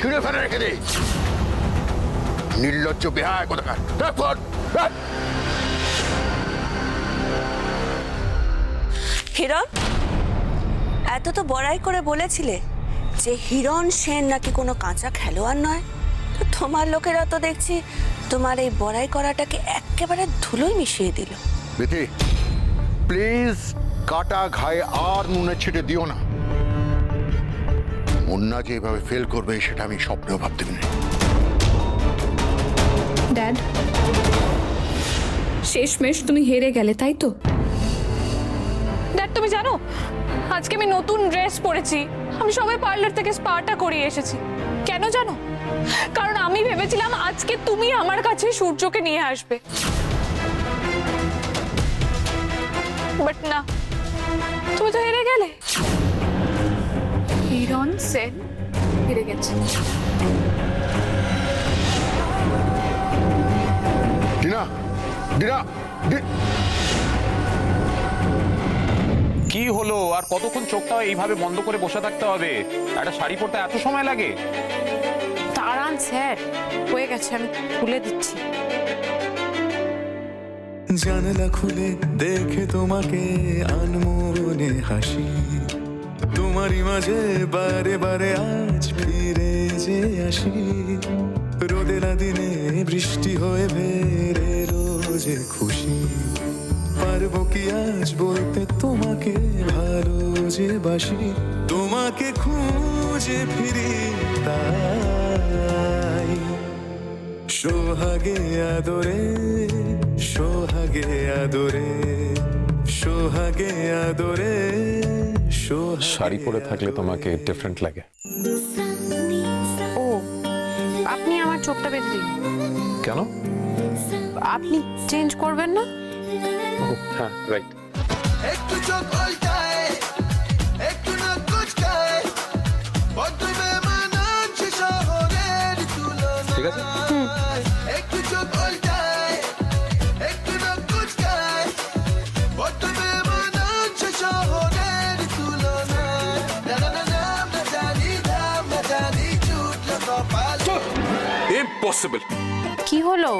ছিঁড়ে ফেলে রেখে দে। নির্লজ্জ বেহায় কোথাকার। হিরণ, এত তো বড়াই করে বলেছিলে যে হিরণ সেন নাকি কোনো কাঁচা খেলোয়াড় নয়, তো তোমার লোকেরা তো দেখছি তোমার এই বড়াই করাটাকে একেবারে ধুলোয় মিশিয়ে দিল। বিথি, প্লিজ কাটা ঘায়ে আর নুনে ছিটে দিও না। মুন্না যে এভাবে ফেল করবে সেটা আমি স্বপ্নেও ভাবতে পারিনি। ড্যাড, শেষমেশ তুমি হেরে গেলে, তাই তো? ড্যাড, তুমি জানো আজকে আমি নতুন ড্রেস পরেছি। আমি সবাই পার্লার থেকে স্পাটা করিয়ে এসেছি। কেন জানো? কারণ আমি ভেবেছিলাম আজকে তুমি আমার কাছে সূর্যকে নিয়ে আসবে, বাট না, তুমি তো হেরে গেলে। হিরণ সেন হেরে গেছে। ডিনা, ডিনা, কি হলো? আর কতক্ষণ চোখটা এইভাবে বন্ধ করে বসে থাকতে হবে? একটা শাড়ি পরতে এত সময় লাগে? দাঁড়ান স্যার, হয়ে গেছে, আমি খুলে দিচ্ছি। জানলা খুলে দেখে তোমাকে আনমনে হাসি, তোমারই মাঝে বারে বারে আজ ফিরে যে আসি। রোদেলা দিনে বৃষ্টি হয়ে ভেরে রোজে খুশি, পারবো কি আজ বলতে তোমাকে ভালো যে বাসি। তোমাকে খুঁজে ফিরি তাই সোহাগে আদরে, সোহাগে আদরে, সোহাগে আদরে। শাড়ি পরে থাকলে তোমাকে ডিফারেন্ট লাগে। ও, আপনি আমার চোখটা বেঁধে দিন। কেন? আপনি চেঞ্জ করবেন না? হ্যাঁ, রাইট। একটু চোখ উল্টায়, একটু নাক কুচকায়, বদলে বেমানানছে শহরের তুলনায়। ঠিক আছে। একটু চোখ উল্টায়, একটু নাক কুচকায়, বদলে বেমানানছে শহরের তুলনায়। না না না না, না জানি ধাম, না জানি ছুটলো কপাল। ইম্পসিবল। কি হলো?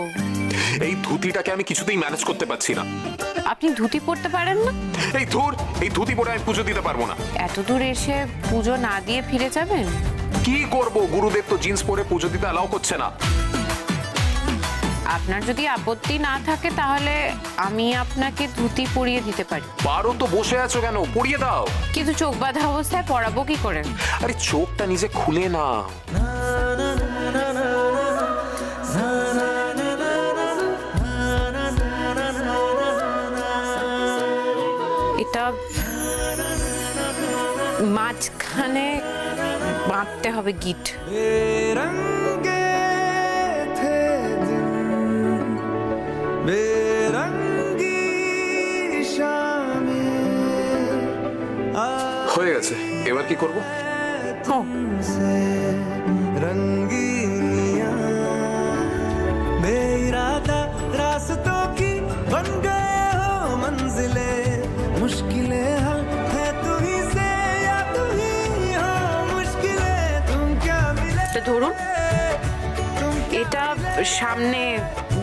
এই ধুতিটাকে আমি কিছুতেই ম্যানেজ করতে পারছি না। আপনি ধুতি পরতে পারেন না? এই ধুতি পরে আমি পুজো দিতে পারবো না। এত দূর এসে পুজো না দিয়ে ফিরে যাবেন? কি করব? গুরুদেব তো জিন্স পরে পুজো দিতে অ্যালাউ করছে না। আপনার যদি আপত্তি না থাকে তাহলে আমি আপনাকে ধুতি পরিয়ে দিতে পারি। পারো তো, বসে আছো কেন? পরিয়ে দাও। কিন্তু চোখ বাঁধা অবস্থায় পরাবো কি করে? আরে চোখটা নিজে খুলে না। এটা মাঝখানে বাঁধতে হবে গিট। বেরঙ্গে থে দিন, বেরঙ্গি শামে। হয়ে গেছে, এবার কি করব? तुमसे रंगीनियां बेइरादा रास्तों की बन गए हो मंजिलें, मुश्किलें है तू ही से या तू ही हो मुश्किलें। तुम क्या मिले এটা ধরুন, तुम এটা সামনে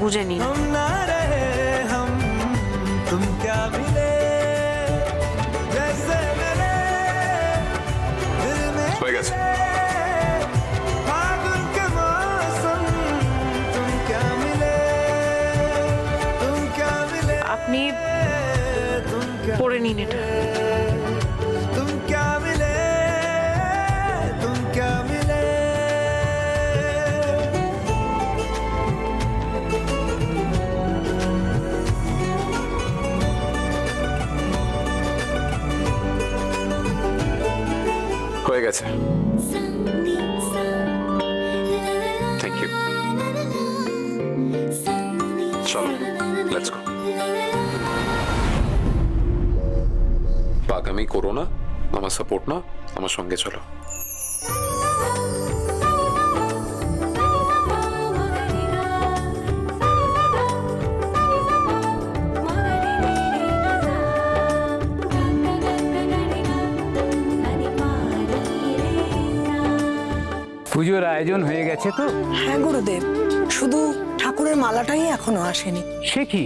গুজে নিন। हम ना रहे हम, तुम क्या मिले जैसे मेरे दिल में হয়ে গেছে। फागुन के मौसम। तुम क्या मिले, तुम क्या मिले, আপনি तुम क्या, পরে নিন এটা। तुम क्या मिले, तुम क्या मिले। হয়ে গেছে। Thank you. চলো, লেটস গো। পাগামি করো না, আমার সাপোর্ট না, আমার সঙ্গে চলো। পুজোর আয়োজন হয়ে গেছে তো? হ্যাঁ গুরুদেব, শুধু ঠাকুরের মালাটাই এখনো আসেনি। সে কি?